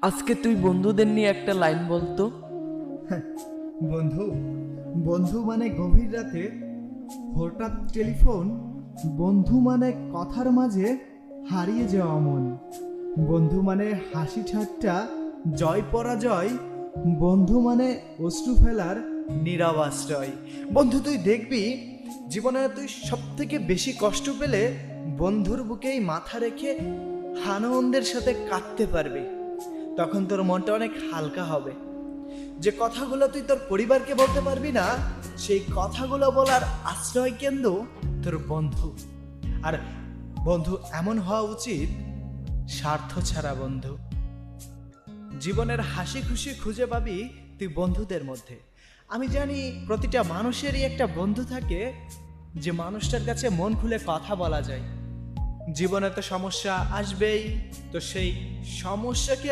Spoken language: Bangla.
আজকে তুই বন্ধুদের নিয়ে একটা লাইন বলতো। বন্ধু বন্ধু মানে গভীর রাতে হঠাৎ টেলিফোন, বন্ধু মানে কথার মাঝে হারিয়ে যাওয়া মন, বন্ধু মানে হাসি ঠাট্টা, জয় পরাজয়, বন্ধু মানে অশ্রু ফেলার নীরব আশ্রয়। বন্ধু তুই দেখবি জীবনে তুই সব থেকে বেশি কষ্ট পেলে বন্ধুর বুকেই মাথা রেখে আনন্দের সাথে কাঁদতে পারবি। তখন তোর মনটা অনেক হালকা হবে। যে কথাগুলো তুই তোর পরিবারকে বলতে পারবি না, সেই কথাগুলো বলার আশ্রয় কেন্দ্র তোর বন্ধু। আর বন্ধু এমন হওয়া উচিত, স্বার্থ ছাড়া বন্ধু। জীবনের হাসি খুশি খুঁজে পাবি তুই বন্ধুদের মধ্যে। আমি জানি প্রতিটা মানুষেরই একটা বন্ধু থাকে, যে মানুষটার কাছে মন খুলে কথা বলা যায়। জীবনে তো সমস্যা আসবেই, তো সেই সমস্যাকে